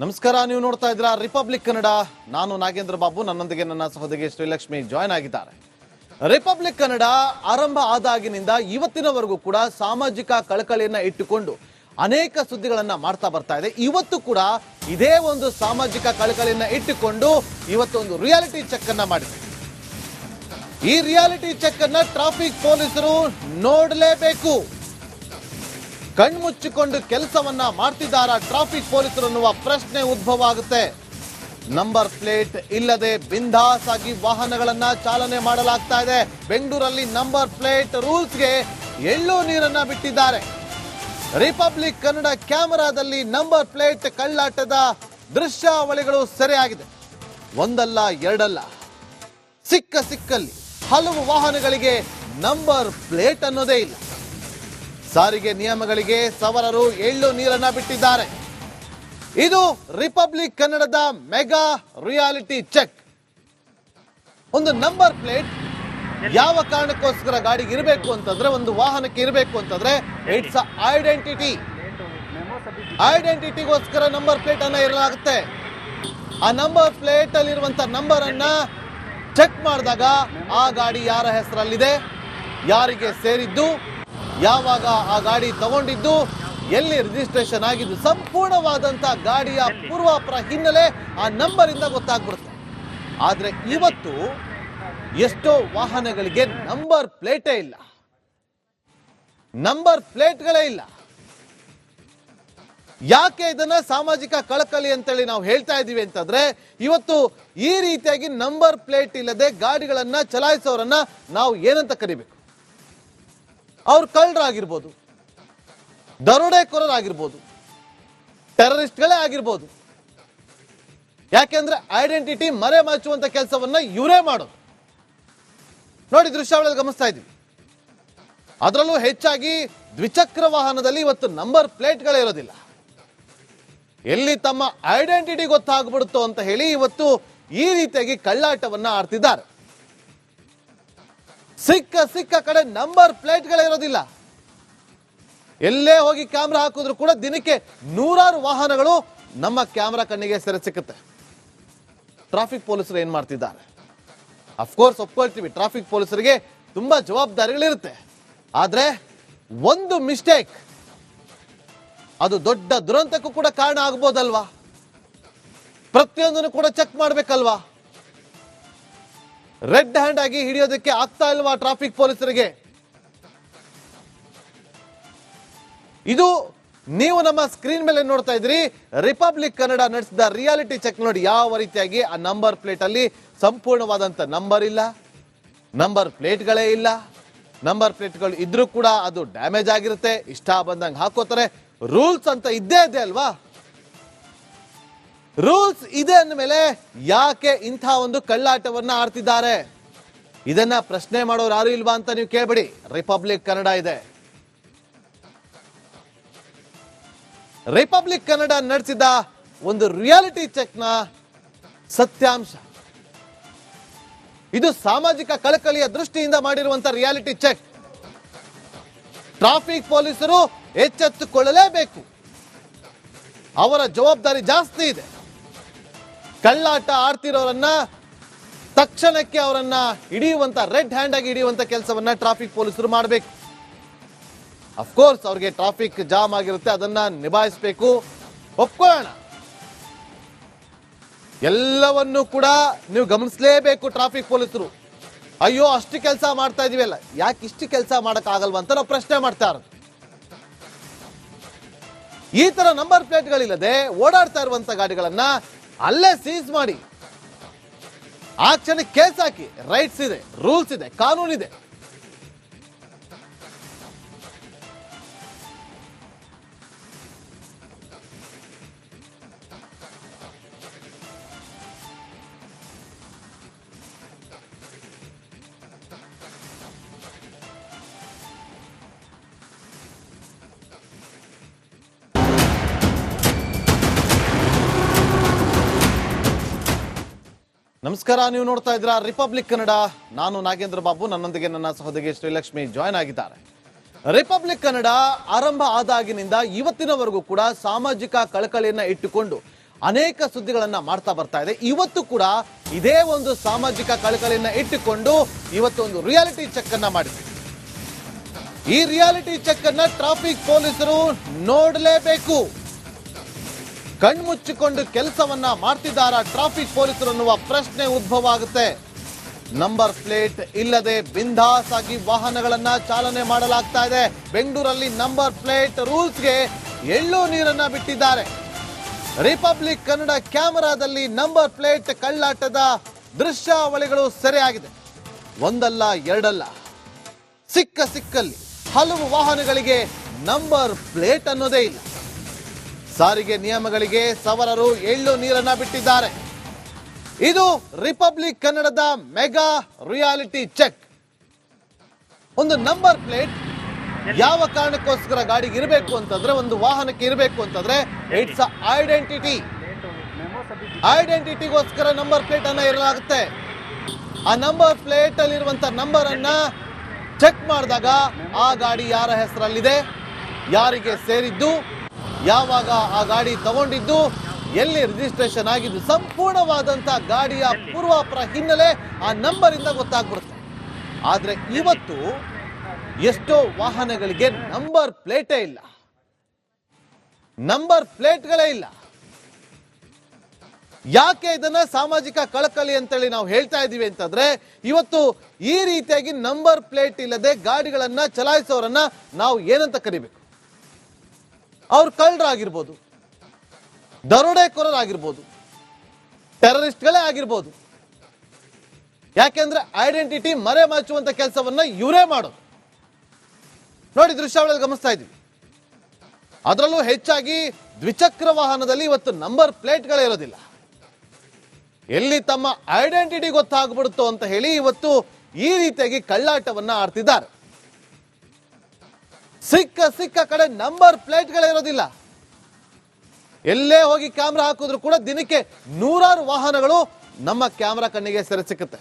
ನಮಸ್ಕಾರ, ನೀವು ನೋಡ್ತಾ ಇದ್ದೀರಾ ರಿಪಬ್ಲಿಕ್ ಕನ್ನಡ. ನಾನು ನಾಗೇಂದ್ರ ಬಾಬು, ನನ್ನೊಂದಿಗೆ ನನ್ನ ಸಹೋದರಿ ಶ್ರೀಲಕ್ಷ್ಮಿ ಜಾಯ್ನ್ ಆಗಿದ್ದಾರೆ. ರಿಪಬ್ಲಿಕ್ ಕನ್ನಡ ಆರಂಭ ಆದಾಗಿನಿಂದ ಇವತ್ತಿನವರೆಗೂ ಕೂಡ ಸಾಮಾಜಿಕ ಕಳಕಳಿಯನ್ನ ಇಟ್ಟುಕೊಂಡು ಅನೇಕ ಸುದ್ದಿಗಳನ್ನ ಮಾಡ್ತಾ ಬರ್ತಾ ಇದೆ. ಇವತ್ತು ಕೂಡ ಇದೇ ಒಂದು ಸಾಮಾಜಿಕ ಕಳಕಳಿಯನ್ನ ಇಟ್ಟುಕೊಂಡು ಇವತ್ತೊಂದು ರಿಯಾಲಿಟಿ ಚೆಕ್ ಅನ್ನ ಮಾಡಿದೆ. ಈ ರಿಯಾಲಿಟಿ ಚೆಕ್ ಅನ್ನ ಟ್ರಾಫಿಕ್ ಪೊಲೀಸರು ನೋಡಲೇಬೇಕು. ಕಣ್ಮುಚ್ಚಿಕೊಂಡು ಕೆಲಸವನ್ನ ಮಾಡ್ತಿದ್ದಾರಾ ಟ್ರಾಫಿಕ್ ಪೊಲೀಸರು ಅನ್ನುವ ಪ್ರಶ್ನೆ ಉದ್ಭವ ಆಗುತ್ತೆ. ನಂಬರ್ ಪ್ಲೇಟ್ ಇಲ್ಲದೆ ಬಿಂದಾಸ್ ಆಗಿ ವಾಹನಗಳನ್ನ ಚಾಲನೆ ಮಾಡಲಾಗ್ತಾ ಇದೆ. ಬೆಂಗಳೂರಲ್ಲಿ ನಂಬರ್ ಪ್ಲೇಟ್ ರೂಲ್ಸ್ಗೆ ಎಳ್ಳು ನೀರನ್ನ ಬಿಟ್ಟಿದ್ದಾರೆ. ರಿಪಬ್ಲಿಕ್ ಕನ್ನಡ ಕ್ಯಾಮೆರಾದಲ್ಲಿ ನಂಬರ್ ಪ್ಲೇಟ್ ಕಳ್ಳಾಟದ ದೃಶ್ಯಾವಳಿಗಳು ಸೆರೆಯಾಗಿದೆ. ಒಂದಲ್ಲ ಎರಡಲ್ಲ, ಸಿಕ್ಕಲ್ಲಿ ಹಲವು ವಾಹನಗಳಿಗೆ ನಂಬರ್ ಪ್ಲೇಟ್ ಅನ್ನೋದೇ ಇಲ್ಲ. ಸಾರಿಗೆ ನಿಯಮಗಳಿಗೆ ಸವಾರರು ಎಳ್ಳು ನೀರನ್ನ ಬಿಟ್ಟಿದ್ದಾರೆ. ಇದು ರಿಪಬ್ಲಿಕ್ ಕನ್ನಡದ ಮೆಗಾ ರಿಯಾಲಿಟಿ ಚೆಕ್. ಒಂದು ನಂಬರ್ ಪ್ಲೇಟ್ ಯಾವ ಕಾರಣಕ್ಕೋಸ್ಕರ ಗಾಡಿಗೆ ಇರಬೇಕು ಅಂತಂದ್ರೆ, ಒಂದು ವಾಹನಕ್ಕೆ ಇರಬೇಕು ಅಂತಂದ್ರೆ ಇಟ್ಸ್ ಐಡೆಂಟಿಟಿಗೋಸ್ಕರ ನಂಬರ್ ಪ್ಲೇಟ್ ಅನ್ನ ಇರಲಾಗುತ್ತೆ. ಆ ನಂಬರ್ ಪ್ಲೇಟ್ ಅಲ್ಲಿರುವಂತ ನಂಬರ್ ಅನ್ನ ಚೆಕ್ ಮಾಡಿದಾಗ ಆ ಗಾಡಿ ಯಾರ ಹೆಸರಲ್ಲಿದೆ, ಯಾರಿಗೆ ಸೇರಿದ್ದು, ಯಾವಾಗ ಆ ಗಾಡಿ ತಗೊಂಡಿದ್ದು, ಎಲ್ಲಿ ರಿಜಿಸ್ಟ್ರೇಷನ್ ಆಗಿದ್ದು, ಸಂಪೂರ್ಣವಾದಂತ ಗಾಡಿಯ ಪೂರ್ವಾಪರ ಹಿನ್ನೆಲೆ ಆ ನಂಬರ್ ಇಂದ ಗೊತ್ತಾಗ್ಬಿಡುತ್ತೆ. ಆದ್ರೆ ಇವತ್ತು ಎಷ್ಟೋ ವಾಹನಗಳಿಗೆ ನಂಬರ್ ಪ್ಲೇಟೇ ಇಲ್ಲ, ನಂಬರ್ ಪ್ಲೇಟ್ಗಳೇ ಇಲ್ಲ. ಯಾಕೆ ಇದನ್ನ ಸಾಮಾಜಿಕ ಕಳಕಳಿ ಅಂತೇಳಿ ನಾವು ಹೇಳ್ತಾ ಇದೀವಿ ಅಂತಂದ್ರೆ, ಇವತ್ತು ಈ ರೀತಿಯಾಗಿ ನಂಬರ್ ಪ್ಲೇಟ್ ಇಲ್ಲದೆ ಗಾಡಿಗಳನ್ನ ಚಲಾಯಿಸೋರನ್ನ ನಾವು ಏನಂತ ಕರಿಬೇಕು? ಅವ್ರು ಕಳ್ಳರಾಗಿರ್ಬೋದು, ದರೋಡೆಕೋರರಾಗಿರ್ಬೋದು, ಟೆರರಿಸ್ಟ್ಗಳೇ ಆಗಿರ್ಬೋದು. ಯಾಕೆಂದ್ರೆ ಐಡೆಂಟಿಟಿ ಮರೆ ಮಾಚುವಂತ ಕೆಲಸವನ್ನ ಇವರೇ ಮಾಡೋದು. ನೋಡಿ, ದೃಶ್ಯಾವಳಿಯಲ್ಲಿ ಗಮನಿಸ್ತಾ ಇದ್ದೀವಿ. ಅದರಲ್ಲೂ ಹೆಚ್ಚಾಗಿ ದ್ವಿಚಕ್ರ ವಾಹನದಲ್ಲಿ ಇವತ್ತು ನಂಬರ್ ಪ್ಲೇಟ್ಗಳೇ ಇರೋದಿಲ್ಲ. ಎಲ್ಲಿ ತಮ್ಮ ಐಡೆಂಟಿಟಿ ಗೊತ್ತಾಗ್ಬಿಡುತ್ತೋ ಅಂತ ಹೇಳಿ ಇವತ್ತು ಈ ರೀತಿಯಾಗಿ ಕಳ್ಳಾಟವನ್ನ ಆಡ್ತಿದ್ದಾರೆ. ಸಿಕ್ಕ ಕಡೆ ನಂಬರ್ ಪ್ಲೇಟ್ಗಳೇ ಇರೋದಿಲ್ಲ. ಎಲ್ಲೇ ಹೋಗಿ ಕ್ಯಾಮ್ರಾ ಹಾಕಿದ್ರು ಕೂಡ ದಿನಕ್ಕೆ ನೂರಾರು ವಾಹನಗಳು ನಮ್ಮ ಕ್ಯಾಮ್ರಾ ಕಣ್ಣಿಗೆ ಸೆರೆ ಸಿಕ್ಕುತ್ತೆ. ಟ್ರಾಫಿಕ್ ಪೊಲೀಸರು ಏನ್ ಮಾಡ್ತಿದ್ದಾರೆ? ಅಫ್ಕೋರ್ಸ್ ಒಪ್ಕೊಳ್ತೀವಿ, ಟ್ರಾಫಿಕ್ ಪೊಲೀಸರಿಗೆ ತುಂಬಾ ಜವಾಬ್ದಾರಿಗಳಿರುತ್ತೆ. ಆದ್ರೆ ಒಂದು ಮಿಸ್ಟೇಕ್ ಅದು ದೊಡ್ಡ ದುರಂತಕ್ಕೂ ಕೂಡ ಕಾರಣ ಆಗ್ಬೋದಲ್ವಾ? ಪ್ರತಿಯೊಂದನ್ನು ಕೂಡ ಚೆಕ್ ಮಾಡ್ಬೇಕಲ್ವಾ? ರೆಡ್ ಹ್ಯಾಂಡ್ ಆಗಿ ಹಿಡಿಯೋದಕ್ಕೆ ಆಗ್ತಾ ಇಲ್ವಾ ಟ್ರಾಫಿಕ್ ಪೊಲೀಸರಿಗೆ? ಇದು ನೀವು ನಮ್ಮ ಸ್ಕ್ರೀನ್ ಮೇಲೆ ನೋಡ್ತಾ ಇದ್ರಿ. ರಿಪಬ್ಲಿಕ್ ಕನ್ನಡ ನಡೆಸಿದ ರಿಯಾಲಿಟಿ ಚೆಕ್ ನೋಡಿ ಯಾವ ರೀತಿಯಾಗಿ ಆ ನಂಬರ್ ಪ್ಲೇಟ್ ಅಲ್ಲಿ ಸಂಪೂರ್ಣವಾದಂತ ನಂಬರ್ ಇಲ್ಲ, ನಂಬರ್ ಪ್ಲೇಟ್ಗಳೇ ಇಲ್ಲ. ನಂಬರ್ ಪ್ಲೇಟ್ಗಳು ಇದ್ರೂ ಕೂಡ ಅದು ಡ್ಯಾಮೇಜ್ ಆಗಿರುತ್ತೆ, ಇಷ್ಟ ಬಂದಂಗೆ ಹಾಕೋತಾರೆ. ರೂಲ್ಸ್ ಅಂತ ಇದ್ದೇ ಇದೆ ಅಲ್ವಾ? ರೂಲ್ಸ್ ಇದೆ ಅಂದಮೇಲೆ ಯಾಕೆ ಇಂಥ ಒಂದು ಕಳ್ಳಾಟವನ್ನ ಆಡ್ತಿದ್ದಾರೆ? ಇದನ್ನ ಪ್ರಶ್ನೆ ಮಾಡೋರು ಯಾರು ಇಲ್ವಾ ಅಂತ ನೀವು ಕೇಳ್ಬೇಡಿ. ರಿಪಬ್ಲಿಕ್ ಕನ್ನಡ ಇದೆ. ರಿಪಬ್ಲಿಕ್ ಕನ್ನಡ ನಡೆಸಿದ ಒಂದು ರಿಯಾಲಿಟಿ ಚೆಕ್ನ ಸತ್ಯಾಂಶ ಇದು. ಸಾಮಾಜಿಕ ಕಳಕಳಿಯ ದೃಷ್ಟಿಯಿಂದ ಮಾಡಿರುವಂತ ರಿಯಾಲಿಟಿ ಚೆಕ್. ಟ್ರಾಫಿಕ್ ಪೊಲೀಸರು ಎಚ್ಚೆತ್ತುಕೊಳ್ಳಲೇಬೇಕು. ಅವರ ಜವಾಬ್ದಾರಿ ಜಾಸ್ತಿ ಇದೆ. ಕಳ್ಳಾಟ ಆಡ್ತಿರೋರನ್ನ ತಕ್ಷಣಕ್ಕೆ ಅವರನ್ನ ಹಿಡಿಯುವಂತ, ರೆಡ್ ಹ್ಯಾಂಡ್ ಆಗಿ ಹಿಡಿಯುವಂತ ಕೆಲಸವನ್ನ ಟ್ರಾಫಿಕ್ ಪೊಲೀಸರು ಮಾಡಬೇಕು. ಅಫ್ಕೋರ್ಸ್ ಅವ್ರಿಗೆ ಟ್ರಾಫಿಕ್ ಜಾಮ್ ಆಗಿರುತ್ತೆ, ಅದನ್ನ ನಿಭಾಯಿಸಬೇಕು, ಒಪ್ಕೊಳ್ಳೋಣ. ಎಲ್ಲವನ್ನೂ ಕೂಡ ನೀವು ಗಮನಿಸಲೇಬೇಕು ಟ್ರಾಫಿಕ್ ಪೊಲೀಸರು. ಅಯ್ಯೋ ಅಷ್ಟು ಕೆಲಸ ಮಾಡ್ತಾ ಇದೀವಲ್ಲ, ಯಾಕೆ ಇಷ್ಟು ಕೆಲಸ ಮಾಡಕ್ ಆಗಲ್ವಾ ಅಂತ ನಾವು ಪ್ರಶ್ನೆ ಮಾಡ್ತಾ ಇರೋದು. ಈ ತರ ನಂಬರ್ ಪ್ಲೇಟ್ಗಳಿಲ್ಲದೆ ಓಡಾಡ್ತಾ ಇರುವಂತ ಗಾಡಿಗಳನ್ನ ಅಲ್ಲೇ ಸೀಸ್ ಮಾಡಿ ಆ ಕ್ಷಣಕ್ಕೆ ಕೇಸ್ ಹಾಕಿ. ರೈಟ್ಸ್ ಇದೆ, ರೂಲ್ಸ್ ಇದೆ, ಕಾನೂನಿದೆ. ನಮಸ್ಕಾರ, ನೀವು ನೋಡ್ತಾ ಇದ್ದೀರಾ ರಿಪಬ್ಲಿಕ್ ಕನ್ನಡ. ನಾನು ನಾಗೇಂದ್ರ ಬಾಬು, ನನ್ನೊಂದಿಗೆ ನನ್ನ ಸಹೋದರಿ ಶ್ರೀಲಕ್ಷ್ಮಿ ಜಾಯ್ನ್ ಆಗಿದ್ದಾರೆ. ರಿಪಬ್ಲಿಕ್ ಕನ್ನಡ ಆರಂಭ ಆದಾಗಿನಿಂದ ಇವತ್ತಿನವರೆಗೂ ಕೂಡ ಸಾಮಾಜಿಕ ಕಳಕಳಿಯನ್ನ ಇಟ್ಟುಕೊಂಡು ಅನೇಕ ಸುದ್ದಿಗಳನ್ನ ಮಾಡ್ತಾ ಬರ್ತಾ ಇದೆ. ಇವತ್ತು ಕೂಡ ಇದೇ ಒಂದು ಸಾಮಾಜಿಕ ಕಳಕಳಿಯನ್ನ ಇಟ್ಟುಕೊಂಡು ಇವತ್ತು ಒಂದು ರಿಯಾಲಿಟಿ ಚೆಕ್ ಅನ್ನ ಮಾಡಿದೆ. ಈ ರಿಯಾಲಿಟಿ ಚೆಕ್ ಅನ್ನ ಟ್ರಾಫಿಕ್ ಪೊಲೀಸರು ನೋಡಲೇಬೇಕು. ಕಣ್ಮುಚ್ಚಿಕೊಂಡು ಕೆಲಸವನ್ನ ಮಾಡ್ತಿದ್ದಾರಾ ಟ್ರಾಫಿಕ್ ಪೊಲೀಸರು ಅನ್ನುವ ಪ್ರಶ್ನೆ ಉದ್ಭವ ಆಗುತ್ತೆ. ನಂಬರ್ ಪ್ಲೇಟ್ ಇಲ್ಲದೆ ಬಿಂದಾಸ್ ಆಗಿ ವಾಹನಗಳನ್ನ ಚಾಲನೆ ಮಾಡಲಾಗ್ತಾ ಇದೆ. ಬೆಂಗಳೂರಲ್ಲಿ ನಂಬರ್ ಪ್ಲೇಟ್ ರೂಲ್ಸ್ಗೆ ಎಳ್ಳು ನೀರನ್ನ ಬಿಟ್ಟಿದ್ದಾರೆ. ರಿಪಬ್ಲಿಕ್ ಕನ್ನಡ ಕ್ಯಾಮೆರಾದಲ್ಲಿ ನಂಬರ್ ಪ್ಲೇಟ್ ಕಳ್ಳಾಟದ ದೃಶ್ಯಾವಳಿಗಳು ಸೆರೆಯಾಗಿದೆ. ಒಂದಲ್ಲ ಎರಡಲ್ಲ, ಸಿಕ್ಕಲ್ಲಿ ಹಲವು ವಾಹನಗಳಿಗೆ ನಂಬರ್ ಪ್ಲೇಟ್ ಅನ್ನೋದೇ ಇಲ್ಲ. ಸಾರಿಗೆ ನಿಯಮಗಳಿಗೆ ಸವಾರರು ಎಳ್ಳು ನೀರನ್ನ ಬಿಟ್ಟಿದ್ದಾರೆ. ಇದು ರಿಪಬ್ಲಿಕ್ ಕನ್ನಡದ ಮೆಗಾ ರಿಯಾಲಿಟಿ ಚೆಕ್. ಒಂದು ನಂಬರ್ ಪ್ಲೇಟ್ ಯಾವ ಕಾರಣಕ್ಕೋಸ್ಕರ ಗಾಡಿಗೆ ಇರಬೇಕು ಅಂತಂದ್ರೆ, ಒಂದು ವಾಹನಕ್ಕೆ ಇರಬೇಕು ಅಂತಂದ್ರೆ ಇಟ್ಸ್ ಐಡೆಂಟಿಟಿಗೋಸ್ಕರ ನಂಬರ್ ಪ್ಲೇಟ್ ಅನ್ನ ಇರಲಾಗುತ್ತೆ. ಆ ನಂಬರ್ ಪ್ಲೇಟ್ ಅಲ್ಲಿರುವಂತ ನಂಬರ್ ಅನ್ನ ಚೆಕ್ ಮಾಡಿದಾಗ ಆ ಗಾಡಿ ಯಾರ ಹೆಸರಲ್ಲಿದೆ, ಯಾರಿಗೆ ಸೇರಿದ್ದು, ಯಾವಾಗ ಆ ಗಾಡಿ ತಗೊಂಡಿದ್ದು, ಎಲ್ಲಿ ರಿಜಿಸ್ಟ್ರೇಷನ್ ಆಗಿದ್ದು, ಸಂಪೂರ್ಣವಾದಂತ ಗಾಡಿಯ ಪೂರ್ವಾಪರ ಹಿನ್ನೆಲೆ ಆ ನಂಬರ್ ಇಂದ ಗೊತ್ತಾಗ್ಬಿಡುತ್ತೆ. ಆದ್ರೆ ಇವತ್ತು ಎಷ್ಟೋ ವಾಹನಗಳಿಗೆ ನಂಬರ್ ಪ್ಲೇಟೇ ಇಲ್ಲ, ನಂಬರ್ ಪ್ಲೇಟ್ಗಳೇ ಇಲ್ಲ. ಯಾಕೆ ಇದನ್ನ ಸಾಮಾಜಿಕ ಕಳಕಳಿ ಅಂತೇಳಿ ನಾವು ಹೇಳ್ತಾ ಇದೀವಿ ಅಂತಂದ್ರೆ, ಇವತ್ತು ಈ ರೀತಿಯಾಗಿ ನಂಬರ್ ಪ್ಲೇಟ್ ಇಲ್ಲದೆ ಗಾಡಿಗಳನ್ನ ಚಲಾಯಿಸೋರನ್ನ ನಾವು ಏನಂತ ಕರಿಬೇಕು? ಅವ್ರು ಕಳ್ಳರಾಗಿರ್ಬೋದು, ದರೋಡೆಕೋರರಾಗಿರ್ಬೋದು, ಟೆರರಿಸ್ಟ್ಗಳೇ ಆಗಿರ್ಬೋದು. ಯಾಕೆಂದ್ರೆ ಐಡೆಂಟಿಟಿ ಮರೆ ಮಾಚುವಂತ ಕೆಲಸವನ್ನ ಇವರೇ ಮಾಡೋದು. ನೋಡಿ, ದೃಶ್ಯಾವಳಿಯಲ್ಲಿ ಗಮನಿಸ್ತಾ ಇದ್ವಿ. ಅದರಲ್ಲೂ ಹೆಚ್ಚಾಗಿ ದ್ವಿಚಕ್ರ ವಾಹನದಲ್ಲಿ ಇವತ್ತು ನಂಬರ್ ಪ್ಲೇಟ್ಗಳೇ ಇರೋದಿಲ್ಲ. ಎಲ್ಲಿ ತಮ್ಮ ಐಡೆಂಟಿಟಿ ಗೊತ್ತಾಗ್ಬಿಡುತ್ತೋ ಅಂತ ಹೇಳಿ ಇವತ್ತು ಈ ರೀತಿಯಾಗಿ ಕಳ್ಳಾಟವನ್ನ ಆಡ್ತಿದ್ದಾರೆ. ಸಿಕ್ಕ ಕಡೆ ನಂಬರ್ ಪ್ಲೇಟ್ಗಳೇ ಇರೋದಿಲ್ಲ. ಎಲ್ಲೇ ಹೋಗಿ ಕ್ಯಾಮ್ರಾ ಹಾಕಿದ್ರು ಕೂಡ ದಿನಕ್ಕೆ ನೂರಾರು ವಾಹನಗಳು ನಮ್ಮ ಕ್ಯಾಮ್ರಾ ಕಣ್ಣಿಗೆ ಸೆರೆ ಸಿಕ್ಕುತ್ತೆ.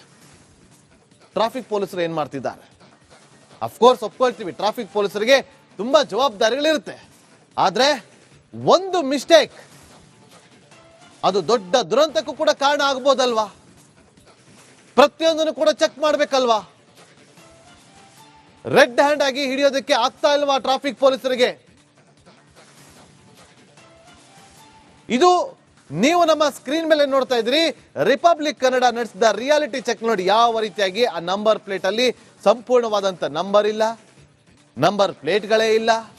ಟ್ರಾಫಿಕ್ ಪೊಲೀಸರು ಏನ್ ಮಾಡ್ತಿದ್ದಾರೆ? ಅಫ್ಕೋರ್ಸ್ ಒಪ್ಕೊಳ್ತೀವಿ, ಟ್ರಾಫಿಕ್ ಪೊಲೀಸರಿಗೆ ತುಂಬಾ ಜವಾಬ್ದಾರಿಗಳಿರುತ್ತೆ. ಆದ್ರೆ ಒಂದು ಮಿಸ್ಟೇಕ್ ಅದು ದೊಡ್ಡ ದುರಂತಕ್ಕೂ ಕೂಡ ಕಾರಣ ಆಗ್ಬೋದಲ್ವಾ? ಪ್ರತಿಯೊಂದನ್ನು ಕೂಡ ಚೆಕ್ ಮಾಡ್ಬೇಕಲ್ವಾ? ರೆಡ್ ಹ್ಯಾಂಡ್ ಆಗಿ ಹಿಡಿಯೋದಕ್ಕೆ ಆಗ್ತಾ ಇಲ್ವಾ ಟ್ರಾಫಿಕ್ ಪೊಲೀಸರಿಗೆ? ಇದು ನೀವು ನಮ್ಮ ಸ್ಕ್ರೀನ್ ಮೇಲೆ ನೋಡ್ತಾ ಇದ್ರಿ. ರಿಪಬ್ಲಿಕ್ ಕನ್ನಡ ನಡೆಸಿದ ರಿಯಾಲಿಟಿ ಚೆಕ್ ನೋಡಿ ಯಾವ ರೀತಿಯಾಗಿ ಆ ನಂಬರ್ ಪ್ಲೇಟ್ ಅಲ್ಲಿ ಸಂಪೂರ್ಣವಾದಂತ ನಂಬರ್ ಇಲ್ಲ, ನಂಬರ್ ಪ್ಲೇಟ್ಗಳೇ ಇಲ್ಲ.